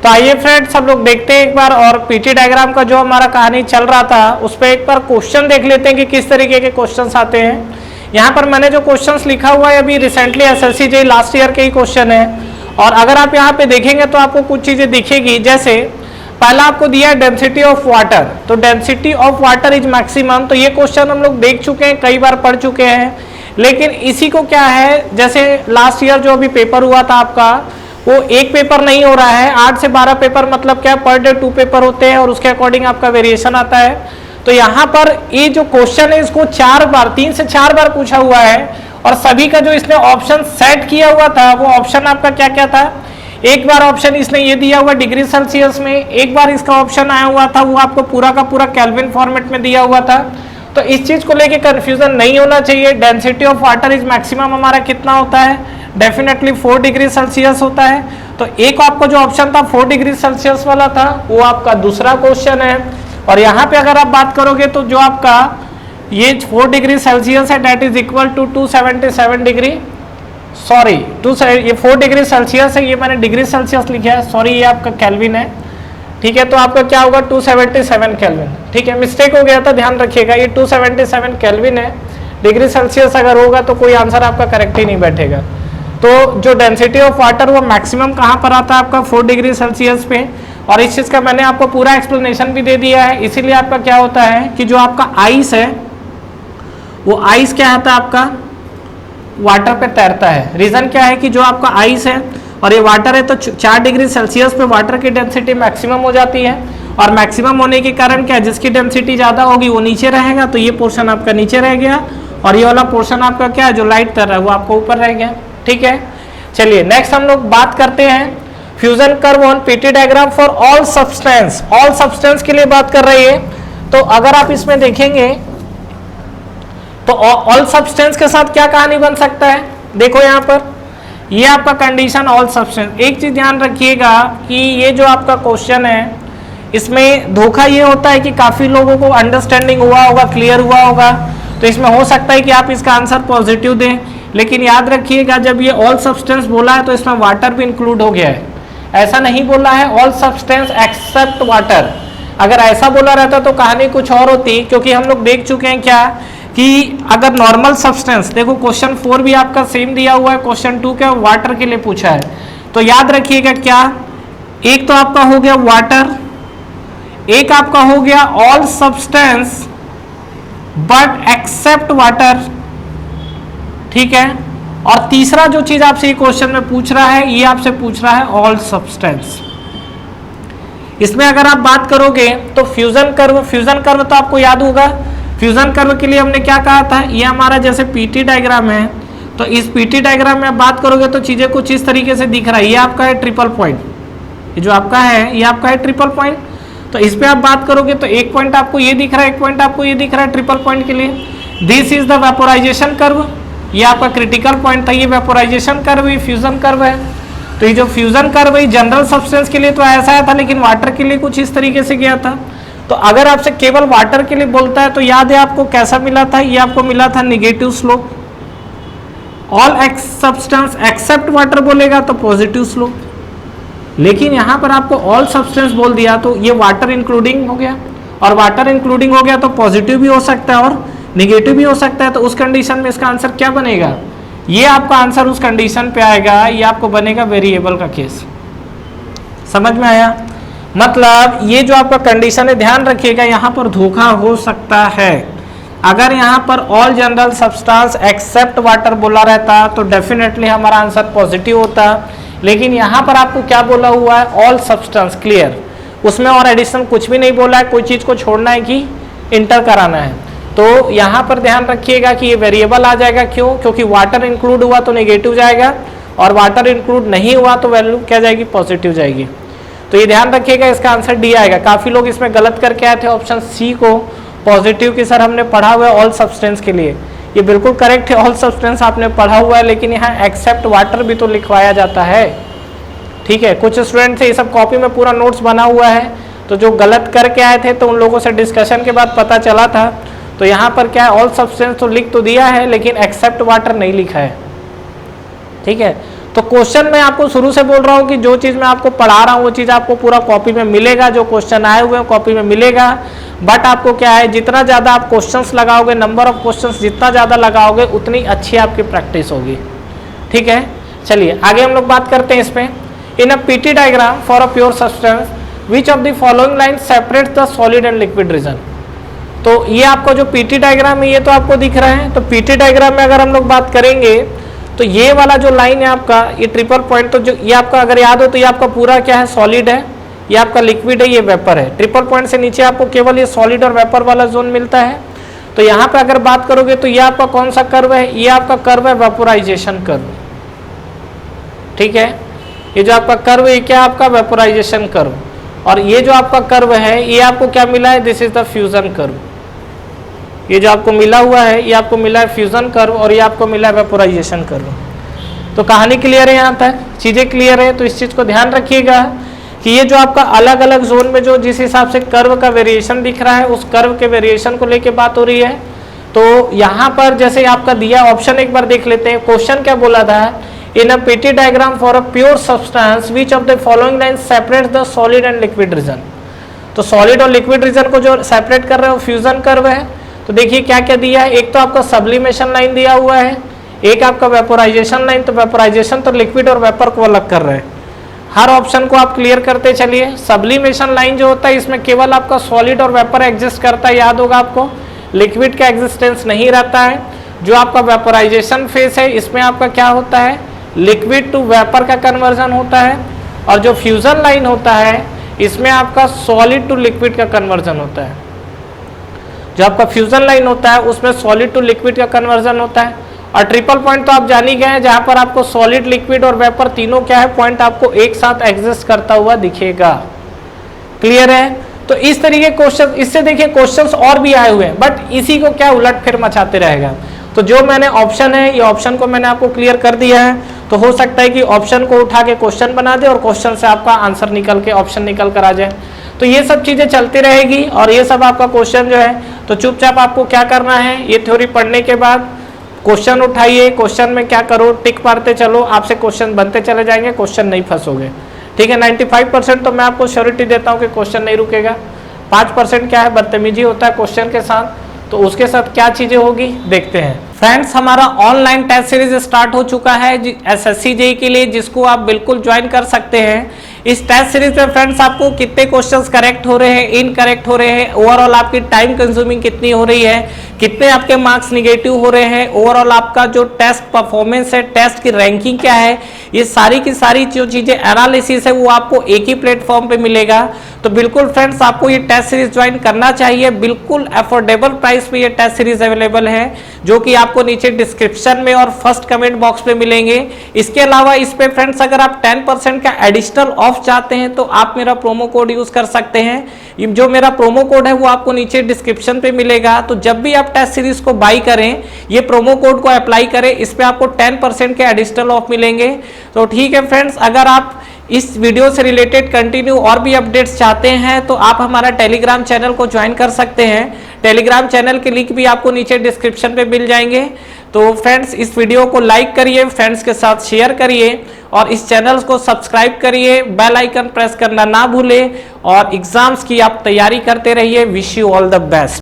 तो आइए फ्रेंड्स हम लोग देखते हैं एक बार, और पीटी डायग्राम का जो हमारा कहानी चल रहा था उस पर एक बार क्वेश्चन देख लेते हैं कि किस तरीके के क्वेश्चंस आते हैं। यहाँ पर मैंने जो क्वेश्चंस लिखा हुआ है अभी recently SSC JEE last year के ही क्वेश्चन है, और अगर आप यहाँ पे देखेंगे तो आपको कुछ चीजें दिखेगी। जैसे पहला आपको दिया है डेंसिटी ऑफ वाटर, तो density of water is maximum, तो ये क्वेश्चन हम लोग देख चुके हैं, कई बार पढ़ चुके हैं। लेकिन इसी को क्या है, जैसे लास्ट ईयर जो अभी पेपर हुआ था आपका, वो एक पेपर नहीं हो रहा है, 8 से 12 पेपर, मतलब क्या पर डे 2 पेपर होते हैं और उसके अकॉर्डिंग आपका वेरिएशन आता है। तो यहाँ पर ये जो क्वेश्चन है इसको 3 से 4 बार पूछा हुआ है, और सभी का जो इसने ऑप्शन सेट किया हुआ था वो ऑप्शन आपका क्या क्या था। एक बार ऑप्शन इसने ये दिया हुआ डिग्री सेल्सियस में, एक बार इसका ऑप्शन आया हुआ था वो आपको पूरा का पूरा केल्विन फॉर्मेट में दिया हुआ था। तो इस चीज को लेके कंफ्यूजन नहीं होना चाहिए। Density of water is maximum हमारा कितना होता है, डेफिनेटली 4 डिग्री सेल्सियस होता है। तो एक आपको जो ऑप्शन था 4 डिग्री सेल्सियस वाला था वो आपका दूसरा क्वेश्चन है। और यहाँ पे अगर आप बात करोगे तो जो आपका ये 4 डिग्री सेल्सियस है that is equal to 277 degree, sorry ये 4 डिग्री सेल्सियस है, ये मैंने डिग्री सेल्सियस लिखा है, सॉरी ये आपका केल्विन है, ठीक है। तो आपका क्या होगा 277 केल्विन, ठीक है, मिस्टेक हो गया था, ध्यान रखिएगा, ये 277 केल्विन है। डिग्री सेल्सियस अगर होगा तो कोई आंसर आपका करेक्ट ही नहीं बैठेगा। तो जो डेंसिटी ऑफ वाटर वो मैक्सिमम कहाँ पर आता है आपका 4 डिग्री सेल्सियस पे, और इस चीज़ का मैंने आपको पूरा एक्सप्लेनेशन भी दे दिया है। इसीलिए आपका क्या होता है कि जो आपका आइस है वो आइस क्या आता है आपका वाटर पे तैरता है। रीजन क्या है कि जो आपका आइस है और ये वाटर है, तो 4 डिग्री सेल्सियस पे वाटर की डेंसिटी मैक्सिमम हो जाती है, और मैक्सिमम होने के कारण क्या है, जिसकी डेंसिटी ज़्यादा होगी वो नीचे रहेगा, तो ये पोर्शन आपका नीचे रह गया, और ये वाला पोर्शन आपका क्या है जो लाइट तैर रहा है वो आपको ऊपर रह गया, ठीक है। चलिए नेक्स्ट हम लोग बात करते हैं fusion curve on PT diagram for all substance. All substance के लिए बात कर रही है। तो अगर आप इसमें देखेंगे तो ऑल सब्सटेंस के साथ क्या कहानी बन सकता है, देखो यहाँ पर ये आपका कंडीशन ऑल सब्सटेंस। एक चीज ध्यान रखिएगा कि ये जो आपका क्वेश्चन है इसमें धोखा ये होता है कि काफी लोगों को अंडरस्टैंडिंग हुआ होगा, क्लियर हुआ होगा, तो इसमें हो सकता है कि आप इसका आंसर पॉजिटिव दें। लेकिन याद रखिएगा जब ये ऑल सब्सटेंस बोला है तो इसमें वाटर भी इंक्लूड हो गया है, ऐसा नहीं बोला है ऑल सब्सटेंस एक्सेप्ट वाटर। अगर ऐसा बोला रहता तो कहानी कुछ और होती, क्योंकि हम लोग देख चुके हैं क्या कि अगर नॉर्मल सब्सटेंस, देखो क्वेश्चन 4 भी आपका सेम दिया हुआ है, क्वेश्चन 2 क्या वाटर के लिए पूछा है। तो याद रखिएगा क्या, एक तो आपका हो गया वाटर, एक आपका हो गया all substance but except water, ठीक है। और तीसरा जो चीज आपसे ये क्वेश्चन में पूछ रहा है, ये आपसे पूछ रहा है ऑल सब्सटेंस। इसमें अगर आप बात करोगे तो फ्यूजन कर्व तो आपको याद होगा। फ्यूजन कर्व के लिए हमने क्या कहा था, ये हमारा जैसे पीटी डायग्राम है, तो इस पीटी डायग्राम में आप बात करोगे तो चीजें कुछ इस तरीके से दिख रहा है। ये आपका है ट्रिपल पॉइंट, ये जो आपका है ये आपका है ट्रिपल पॉइंट। तो इस पे आप बात करोगे तो एक पॉइंट आपको ये दिख रहा है, एक पॉइंट आपको ये दिख रहा है ट्रिपल पॉइंट के लिए। This is the vaporisation curve, ये आपका क्रिटिकल पॉइंट था, ये वेपोराइजेशन कर्व, ये फ्यूजन कर्व है। तो ये जो फ्यूजन कर्व है जनरल सब्सटेंस के लिए तो ऐसा आया था, लेकिन वाटर के लिए कुछ इस तरीके से गया था। तो अगर आपसे केवल वाटर के लिए बोलता है तो याद है आपको कैसा मिला था, ये आपको मिला था negative slope. All substance except water बोलेगा तो पॉजिटिव स्लोप। लेकिन यहाँ पर आपको ऑल सब्सटेंस बोल दिया तो ये वाटर इंक्लूडिंग हो गया, और वाटर इंक्लूडिंग हो गया तो पॉजिटिव भी हो सकता है और निगेटिव भी हो सकता है। तो उस कंडीशन में इसका आंसर क्या बनेगा, ये आपका आंसर उस कंडीशन पे आएगा, ये आपको बनेगा वेरिएबल का केस। समझ में आया, मतलब ये जो आपका कंडीशन है ध्यान रखिएगा, यहाँ पर धोखा हो सकता है। अगर यहाँ पर all general substance except water बोला रहता तो डेफिनेटली हमारा आंसर पॉजिटिव होता, लेकिन यहाँ पर आपको क्या बोला हुआ है ऑल सब्सटेंस, क्लियर, उसमें और एडिशन कुछ भी नहीं बोला है, कोई चीज को छोड़ना है कि इंटर कराना है। तो यहाँ पर ध्यान रखिएगा कि ये वेरिएबल आ जाएगा, क्यों, क्योंकि वाटर इंक्लूड हुआ तो नेगेटिव जाएगा, और वाटर इंक्लूड नहीं हुआ तो वैल्यू क्या जाएगी, पॉजिटिव जाएगी। तो ये ध्यान रखिएगा, इसका आंसर डी आएगा। काफी लोग इसमें गलत करके आए थे ऑप्शन सी को पॉजिटिव की, सर हमने पढ़ा हुआ है ऑल सब्सटेंस के लिए, ये बिल्कुल करेक्ट है, ऑल सब्सटेंस आपने पढ़ा हुआ है, लेकिन यहाँ एक्सेप्ट वाटर भी तो लिखवाया जाता है, ठीक है। कुछ स्टूडेंट से ये सब कॉपी में पूरा नोट्स बना हुआ है, तो जो गलत करके आए थे तो उन लोगों से डिस्कशन के बाद पता चला था। तो यहाँ पर क्या है ऑल सब्सटेंस तो लिख तो दिया है, लेकिन एक्सेप्ट वाटर नहीं लिखा है, ठीक है। तो क्वेश्चन मैं आपको शुरू से बोल रहा हूँ कि जो चीज़ मैं आपको पढ़ा रहा हूँ वो चीज़ आपको पूरा कॉपी में मिलेगा, जो क्वेश्चन आए हुए हैं कॉपी में मिलेगा। बट आपको क्या है, जितना ज़्यादा आप क्वेश्चंस लगाओगे, नंबर ऑफ क्वेश्चंस जितना ज़्यादा लगाओगे उतनी अच्छी आपकी प्रैक्टिस होगी। ठीक है, चलिए आगे हम लोग बात करते हैं इसमें। In a PT diagram for a pure substance which of the following line separate the solid and liquid region. तो ये आपका जो पीटी डायग्राम है ये तो आपको दिख रहा है। तो पीटी डायग्राम में अगर हम लोग बात करेंगे तो ये वाला जो लाइन है आपका, ये ट्रिपल पॉइंट, तो जो ये आपका अगर याद हो तो ये आपका पूरा क्या है, सॉलिड है, ये आपका लिक्विड है, ये वेपर है। ट्रिपल पॉइंट से नीचे आपको केवल ये सॉलिड और वेपर वाला जोन मिलता है। तो यहाँ पे अगर बात करोगे तो ये आपका कौन सा कर्व है, ये आपका कर्व है वेपोराइजेशन कर्व। ठीक है, ये जो आपका कर्व है क्या, आपका वेपोराइजेशन कर्व। और ये जो आपका कर्व है ये आपको क्या मिला है, this is the fusion curve. ये जो आपको मिला हुआ है ये आपको मिला है फ्यूजन कर्व, और ये आपको मिला है वेपोराइजेशन कर्व। तो कहानी क्लियर है, यहाँ तक चीजें क्लियर है। तो इस चीज को ध्यान रखिएगा कि ये जो आपका अलग अलग जोन में जो जिस हिसाब से कर्व का वेरिएशन दिख रहा है, उस कर्व के वेरिएशन को लेके बात हो रही है। तो यहाँ पर जैसे आपका दिया ऑप्शन एक बार देख लेते हैं। क्वेश्चन क्या बोला था, in a PT diagram for a pure substance which of the following line separate the solid and liquid region. तो सॉलिड और लिक्विड रीजन को जो सेपरेट कर रहे हैं वो फ्यूजन कर्व है। तो देखिए क्या क्या दिया है, एक तो आपका सब्लिमेशन लाइन दिया हुआ है, एक आपका वेपोराइजेशन लाइन। तो वेपोराइजेशन तो लिक्विड और वेपर को अलग कर रहे हैं। हर ऑप्शन को आप क्लियर करते चलिए। सब्लिमेशन लाइन जो होता है इसमें केवल आपका सॉलिड और वेपर एग्जिस्ट करता है, याद होगा आपको, लिक्विड का एग्जिस्टेंस नहीं रहता है। जो आपका वेपोराइजेशन फेज है इसमें आपका क्या होता है, लिक्विड टू वेपर का कन्वर्जन होता है। और जो फ्यूजन लाइन होता है इसमें आपका सॉलिड टू लिक्विड का कन्वर्जन होता है। जो आपका फ्यूजन लाइन होता है उसमें सॉलिड टू लिक्विड का कन्वर्जन होता है। और ट्रिपल पॉइंट तो आप जान ही गए हैं, जहां पर आपको सॉलिड, लिक्विड और वेपर तीनों क्या है, पॉइंट आपको एक साथ एग्जिस्ट करता हुआ दिखेगा। क्लियर है। तो इस तरीके क्वेश्चन, इससे देखिए क्वेश्चंस और भी आए हुए हैं, बट इसी को क्या उलट फिर मचाते रहेगा। तो जो मैंने ऑप्शन है, ये ऑप्शन को मैंने आपको क्लियर कर दिया है। तो हो सकता है कि ऑप्शन को उठा के क्वेश्चन बना दे और क्वेश्चन से आपका आंसर निकल के ऑप्शन निकल कर आ जाए। तो ये सब चीजें चलती रहेगी। और ये सब आपका क्वेश्चन जो है, तो चुपचाप आपको क्या करना है, ये थ्योरी पढ़ने के बाद क्वेश्चन उठाइए, क्वेश्चन में क्या करो, टिक मारते चलो, आपसे क्वेश्चन बनते चले जाएंगे, क्वेश्चन नहीं फंसोगे। ठीक है, 95% तो मैं आपको श्योरिटी देता हूँ कि क्वेश्चन नहीं रुकेगा। 5% क्या है, बदतमीजी होता है क्वेश्चन के साथ। तो उसके साथ क्या चीजें होगी देखते हैं। फ्रेंड्स, हमारा ऑनलाइन टेस्ट सीरीज स्टार्ट हो चुका है SSC JEE के लिए, जिसको आप बिल्कुल ज्वाइन कर सकते हैं। इस टेस्ट सीरीज में फ्रेंड्स आपको कितने क्वेश्चंस करेक्ट हो रहे हैं, इनकरेक्ट हो रहे हैं, ओवरऑल आपकी टाइम कंज्यूमिंग कितनी हो रही है, कितने आपके मार्क्स निगेटिव हो रहे हैं, ओवरऑल आपका जो टेस्ट परफॉर्मेंस है, टेस्ट की रैंकिंग क्या है, ये सारी की सारी जो चीजें एनालिसिस है वो आपको एक ही प्लेटफॉर्म पे मिलेगा। तो बिल्कुल फ्रेंड्स आपको ये टेस्ट सीरीज ज्वाइन करना चाहिए। बिल्कुल अफोर्डेबल प्राइस पे ये टेस्ट सीरीज अवेलेबल है, जो कि आपको नीचे डिस्क्रिप्शन में और फर्स्ट कमेंट बॉक्स में मिलेंगे। इसके अलावा इस पे फ्रेंड्स अगर आप 10% का एडिशनल ऑफ चाहते हैं तो आप मेरा प्रोमो कोड यूज कर सकते हैं। जो मेरा प्रोमो कोड है वो आपको नीचे डिस्क्रिप्शन पे मिलेगा। तो जब भी आप टेस्ट सीरीज को बाई करें, ये प्रोमो कोड को अप्लाई करें, इस पे आपको 10% के एडिशनल ऑफ मिलेंगे। तो ठीक है फ्रेंड्स, अगर आप इस वीडियो से रिलेटेड कंटिन्यू और भी अपडेट्स चाहते हैं तो आप हमारा टेलीग्राम चैनल को ज्वाइन कर सकते हैं। टेलीग्राम चैनल के लिंक भी आपको नीचे डिस्क्रिप्शन पे मिल जाएंगे। तो फ्रेंड्स, इस वीडियो को लाइक करिए, फ्रेंड्स के साथ शेयर करिए और इस चैनल को सब्सक्राइब करिए, बेल आइकन प्रेस करना ना भूलें और एग्जाम्स की आप तैयारी करते रहिए। Wish you all the best.